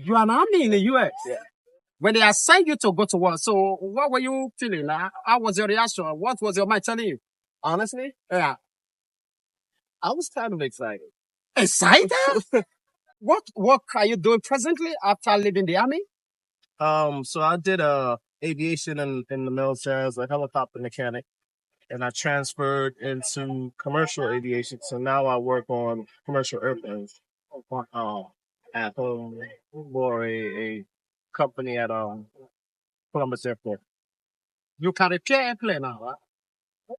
You are an army in the US. Yeah. When they assigned you to go to war, so what were you feeling? How was your reaction? What was your mind telling you? Honestly, Yeah. I was kind of excited. Excited? What work are you doing presently after leaving the army? So I did aviation in the military as a helicopter mechanic, and I transferred into commercial aviation. So now I work on commercial airplanes. Um, at home for a company at Columbus Airport. You can repair airplane now, huh?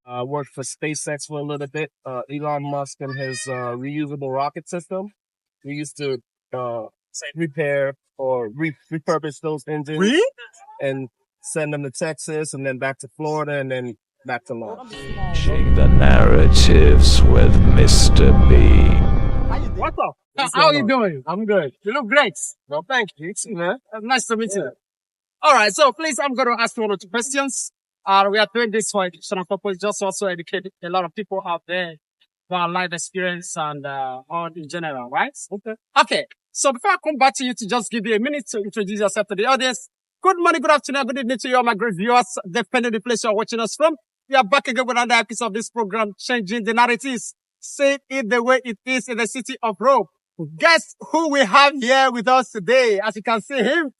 I worked for SPACEX for a little bit. Elon Musk and his reusable rocket system. We used to uh, repair or repurpose those engines Really? and send them to Texas and then back to Florida and then back to launch. Changing the narratives with Mr. B. What's up? What's How are going you on? doing? I'm good. You look great. Well, thank you. You too, man. Nice to meet you. All right. So please, I'm going to ask you one or two questions. We are doing this for educational purpose, just also educate a lot of people out there about life experience and all in general, right? Okay. Okay. So before I come back to you to just give you a minute to introduce yourself to the audience. Good morning, good afternoon, good evening to you, all my great viewers, depending on the place you're watching us from. We are back again with another episode of this program, Changing the Narratives. Say it the way it is in the city of Rome. Guess who we have here with us today? As you can see him,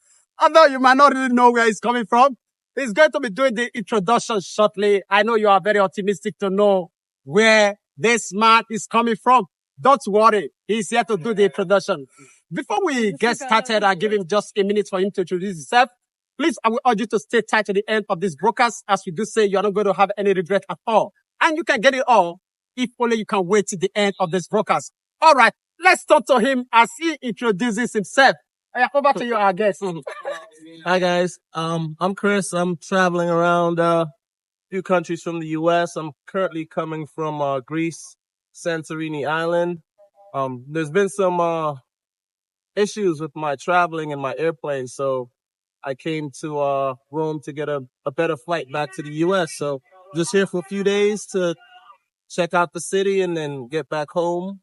although you might not really know where he's coming from, he's going to be doing the introduction shortly. I know you are very optimistic to know where this man is coming from. Don't worry. He's here to do the introduction. Before we get started, I'll give him just a minute for him to introduce himself. Please, I will urge you to stay tight to the end of this broadcast. As we do say, you're not going to have any regret at all. And you can get it all if only you can wait to the end of this broadcast. All right. Let's talk to him as he introduces himself. Over to you, our guest. Hi guys. I'm Chris. I'm traveling around a few countries from the US. I'm currently coming from Greece, Santorini Island. There's been some issues with my traveling in my airplane, so I came to Rome to get a better flight back to the US. So just here for a few days to check out the city and then get back home.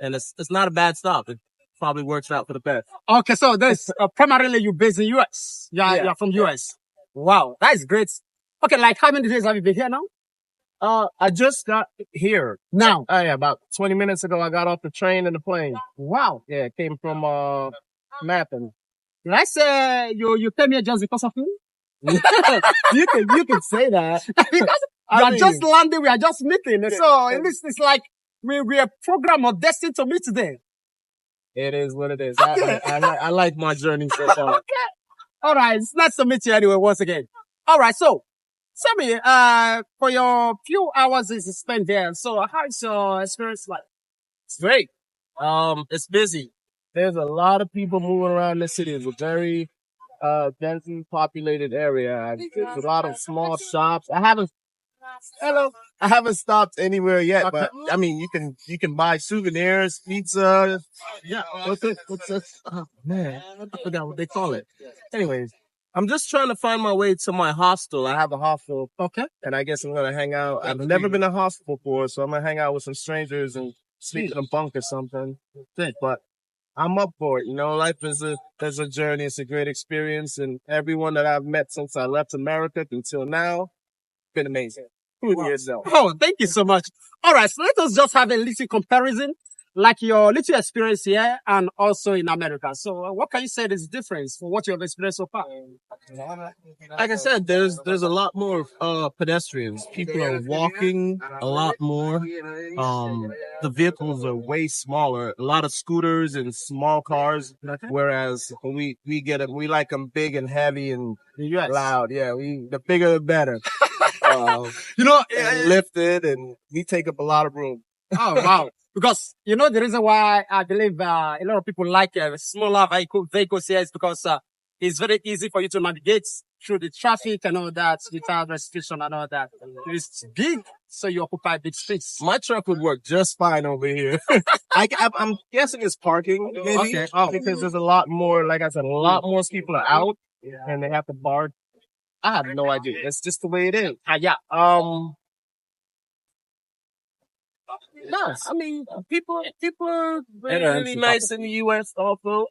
And it's not a bad stop. It probably works out for the best. Okay, so this primarily you based in US. Yeah. You're from US. Wow, that is great. Okay, like how many days have you been here now? I just got here. Now. Yeah, about 20 minutes ago I got off the train and the plane. Wow. Yeah, it came from Mappin. Did I say you came here just because of me? you can say that. Because we are just landing, we are just meeting. So at least it's like we are programmed or destined to meet today. It is what it is. Okay. I like my journey so far. Okay. All right. It's nice to meet you anyway once again. All right. So tell me, for your few hours you spent there, so how is your experience like? It's great. It's busy. There's a lot of people moving around the city. It's a very densely populated area. There's a lot of small shops. I haven't stopped anywhere yet, but I mean, you can buy souvenirs, pizza. Yeah. What's this? Oh man, I forgot what they call it. Anyways, I'm just trying to find my way to my hostel. I have a hostel. Okay. And I guess I'm gonna hang out. I've never been to a hostel before, so I'm gonna hang out with some strangers and sleep in a bunk or something. But I'm up for it. You know, life is a journey. It's a great experience, and everyone that I've met since I left America until now, been amazing. Including yourself. Oh, thank you so much. All right. So let us just have a little comparison, like your little experience here and also in America. So what can you say is the difference for what you have experienced so far? Like I said, there's a lot more pedestrians. People are walking a lot more. The vehicles are way smaller. A lot of scooters and small cars. Whereas when we get them, we like them big and heavy and loud. Yeah, the bigger the better. And lifted, and we take up a lot of room. Oh, wow. Because, you know, the reason why I believe a lot of people like smaller vehicles here is because it's very easy for you to navigate through the traffic and all that without restriction and all that. It's big, so you occupy big space. My truck would work just fine over here. I'm guessing it's parking, maybe, Okay. because there's a lot more, like I said, a lot more people are out, and they have to park. I have no idea. That's just the way it is. Yeah. No, I mean, people are really nice in the U.S. also.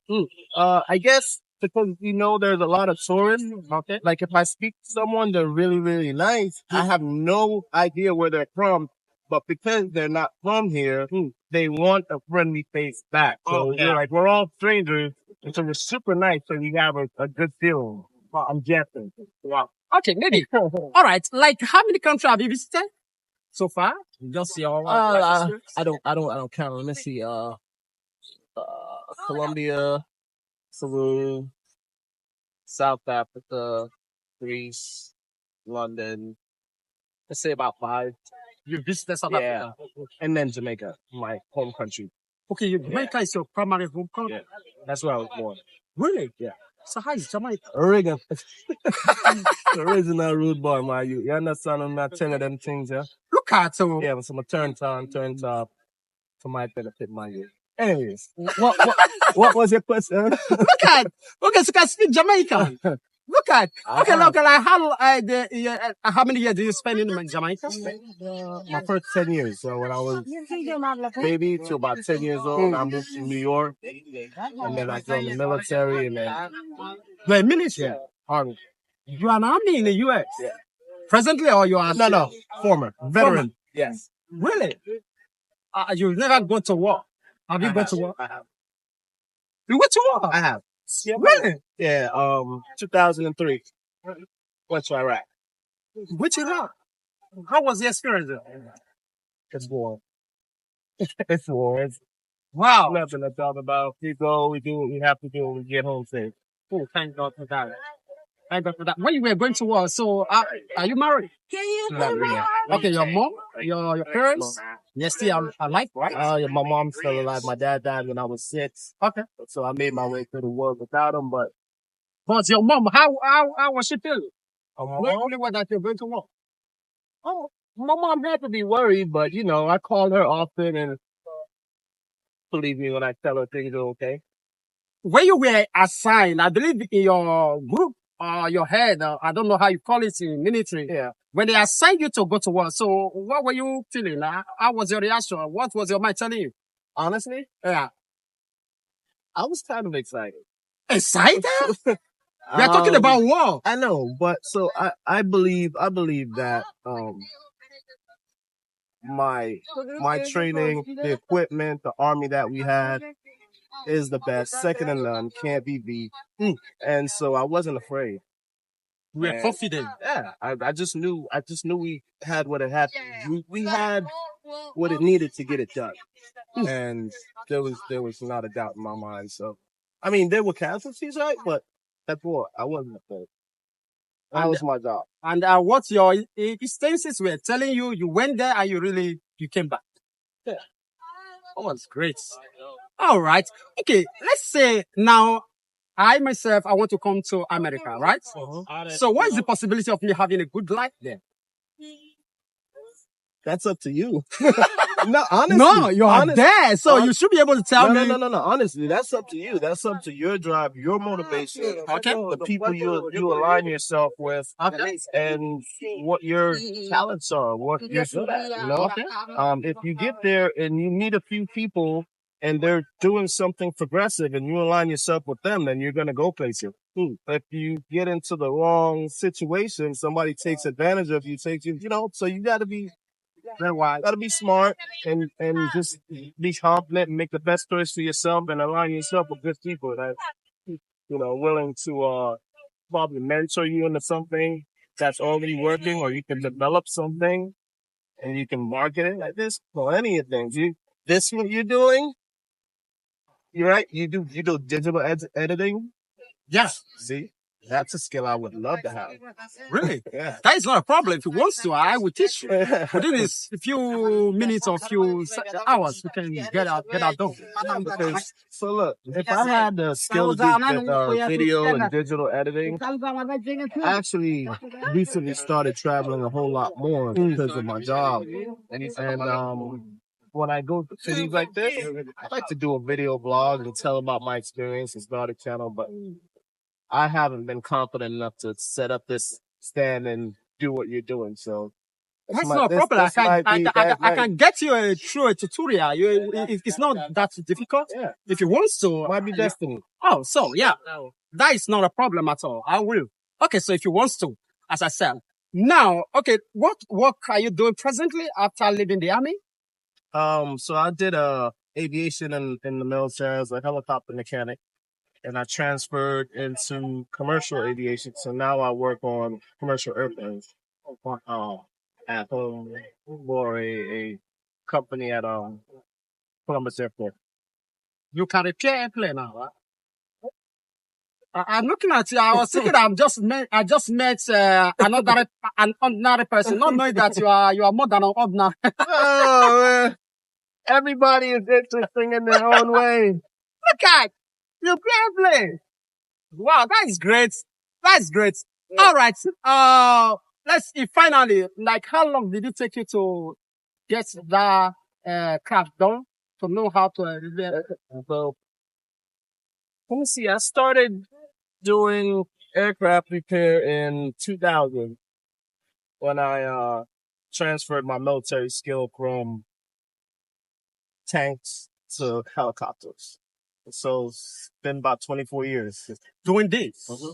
I guess because, there's a lot of tourists. Okay. Like if I speak to someone, they're really, really nice. I have no idea where they're from, but because they're not from here, they want a friendly face back. So you're like, we're all strangers. And so we're super nice. So you have a good feeling. I'm guessing. Wow. Okay, maybe. All right. Like, how many countries have you visited so far? Just your I don't count. Let me see. Colombia, Peru, South Africa, Greece, London. Let's say about 5. You visited South Africa. And then Jamaica, my home country. Okay, Jamaica is your primary home country. Yeah. That's where I was born. Really? Yeah. So how is Jamaica? Original rude boy, man. You understand? I'm not telling them things, yeah? Look at you. Yeah, so my turns off for my benefit, man. Anyways, what was your question? Look at. Okay, so you can speak Jamaican. Look at. Okay, look at like how many years did you spend in Jamaica? My first 10 years. So when I was baby to about 10 years old, I moved to New York, and then I joined the military, and then The military. yeah, Army. You are an army in the U.S. Yeah. Presently, or you are No, former veteran. Yes. Really? You've never gone to war. Have you gone to war? I have. You went to war? I have. Really? Yeah. 2003. Went to Iraq. Which Iraq? How was the experience there? It's war. It's war. It's Wow. nothing to talk about. We go, we do what we have to do, and we get home safe. Oh, thank God for that. Thank God for that. When you were going to war, so are you married? Not really. Okay, your mom, your parents, they're still alive, right? Yeah, my mom's still alive. My dad died when I was 6. Okay. So I made my way through the world without him, but But your mom, how was she feeling? my When mom, you were that you're going to war? my mom had to be worried, but I call her often, and believe me when I tell her things are okay. When you were assigned, I believe in your group or your head, I don't know how you call it in military. Yeah. When they assigned you to go to war, so what were you feeling? How was your reaction? What was your mind telling you? Honestly, Yeah. I was kind of excited. Excited? We are talking about war. I know, but so I believe that my training, the equipment, the army that we had is the best, second to none, can't be beat. And so I wasn't afraid. We were confident. Yeah, I just knew we had what it had. We had what it needed to get it done, and there was not a doubt in my mind. So, I mean, there were casualties, right? But that's war. I wasn't afraid. That was my job. And what your instances were telling you, you went there and you came back. Yeah. Oh, that's great. All right. Okay, let's say now I myself, I want to come to America, right? So what is the possibility of me having a good life there? That's up to you. No, honestly. No, you are there. So you should be able to tell me. No. Honestly, that's up to you. That's up to your drive, your motivation. Okay. The people you align yourself with, and what your talents are, what you're good at, If you get there and you meet a few people and they're doing something progressive and you align yourself with them, then you're going to go places. If you get into the wrong situation, somebody takes advantage of you, so you got to be smart and just be confident and make the best choice for yourself and align yourself with good people that, willing to, probably mentor you into something that's already working, or you can develop something and you can market it like this. Well, any of things. This what you're doing? You're right. You do digital editing? Yes. See? That's a skill I would love to have. Really? Yeah. That is not a problem. If you want to, I will teach you. Within a few minutes or few hours, we can get out done. So look, if I had the skill to do video and digital editing, I actually recently started traveling a whole lot more because of my job. And when I go to cities like this, I like to do a video blog and tell about my experience and start a channel, but I haven't been confident enough to set up this stand and do what you're doing. So That's no problem. I can get you through a tutorial. It's not that difficult. Yeah. If you want to. Might be destiny. Oh, so yeah. That is not a problem at all. I will. Okay, so if you want to, as I said. Now, okay, what work are you doing presently after leaving the army? So I did aviation in the military as a helicopter mechanic, and I transferred into commercial aviation. So now I work on commercial airplanes. At for a company at Columbus Airport. You can repair airplane now, right? I'm looking at you. I was thinking I just met an ordinary person, not knowing that you are more than an ordinary. Oh man. Everybody is interesting in their own way. Look at you play. Wow, that is great. That's great. All right. Let's see. Finally, like, how long did it take you to get that craft done? To know how to repair? So let me see. I started doing aircraft repair in 2000 when I transferred my military skill from tanks to helicopters. So it's been about 24 years Doing this. Mm-hmm.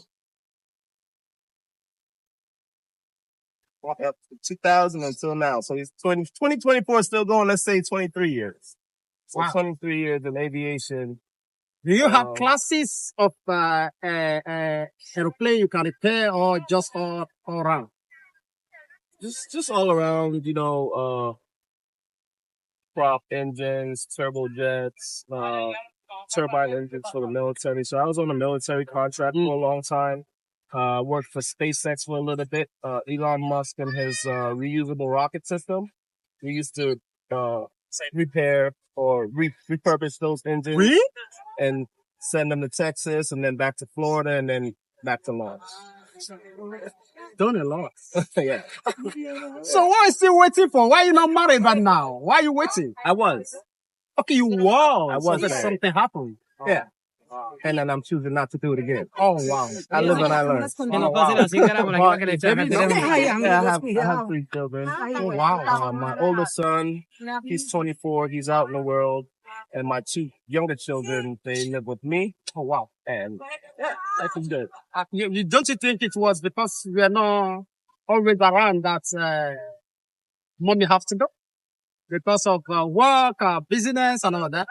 2000 until now. So it's 2024 still going, let's say 23 years. So Wow. 23 years in aviation. Do you have classes of aeroplane you can repair, or just all around? Just all around, prop engines, turbojets, turbine engines for the military. So I was on a military contract for a long time. Worked for SPACEX for a little bit. Elon Musk and his reusable rocket system. We used to repair or repurpose those engines Really? and send them to Texas and then back to Florida and then back to launch. Done a lot. Yeah. So what are you still waiting for? Why are you not married by now? Why are you waiting? I was. Okay, you was. I was So that married. something happened. Yeah. And then I'm choosing not to do it again. Oh wow. I live and I learn. Oh, wow. Yeah, I have 3 children. Oh, wow. My oldest son, he's 24. He's out in the world. And my 2 younger children, they live with me. Oh wow. And yeah, life is good. Don't you think it was because we are not always around that mommy have to go? Because of work, business and all that?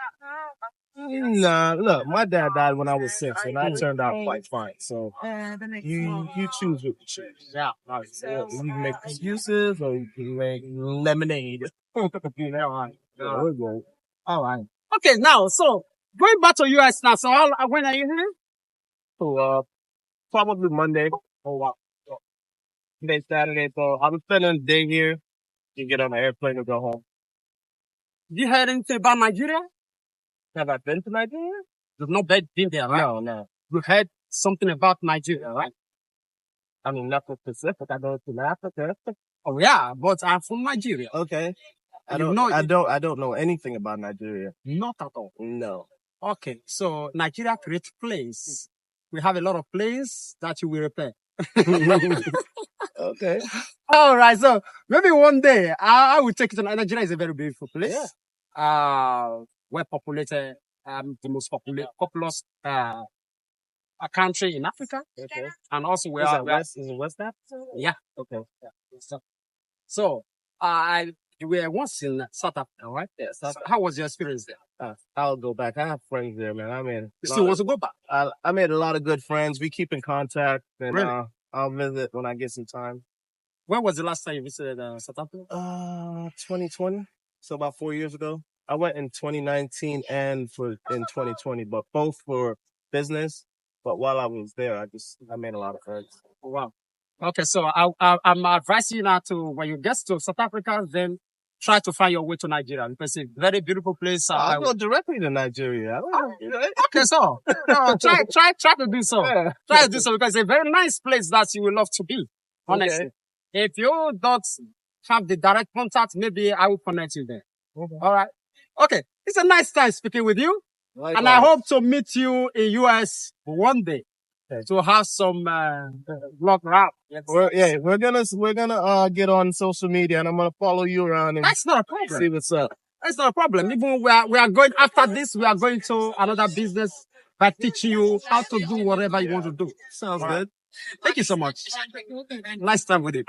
Nah, look, my dad died when I was 6 and I turned out quite fine. So you choose what you choose. Yeah. You can make excuses or you can make lemonade. All right. Okay, now, so going back to US now. So when are you here? So probably Monday. Oh wow. Today's Saturday, so I'll be spending a day here. You get on an airplane and go home. Did you heard anything about Nigeria? Have I been to Nigeria? You've not been there, right? No. You heard something about Nigeria, right? I mean, nothing specific. I go to Africa. Oh yeah, but I'm from Nigeria. Okay. I You don't know know anything about Nigeria. Not at all. No. Okay, so Nigeria creates planes. We have a lot of planes that you will repair. Okay. All right, so maybe one day I will take it to Nigeria. Is a very beautiful place. Yeah. Well populated, the most populous country in Africa, Okay. and also Is it West Africa? yeah. Okay. So you were once in South Africa, right? Yes. How was your experience there? I'll go back. I have friends there, man. You still want to go back? I made a lot of good friends. We keep in contact, and Really? I'll visit when I get some time. When was the last time you visited South Africa? 2020. So about 4 years ago. I went in 2019 and in 2020, but both for business. But while I was there, I made a lot of friends. Oh, wow. Okay, so I'm advising you now to, when you get to South Africa, then try to find your way to Nigeria, because it's a very beautiful place. I'll go directly to Nigeria. Okay, so try to do so. Yeah. Try to do so, because it's a very nice place that you will love to be. Honestly, Okay. if you don't have the direct contact, maybe I will connect you there. Okay. All right. Okay, it's a nice time speaking with you, and I Likewise. hope to meet you in US one day. to have some vlog rap. We're gonna get on social media, and I'm gonna follow you around and That's not a problem. see what's up. That's not a problem. Even we are going after this. We are going to another business by teaching you how to do whatever you want to do. Sounds good. Thank you so much. Nice time with you.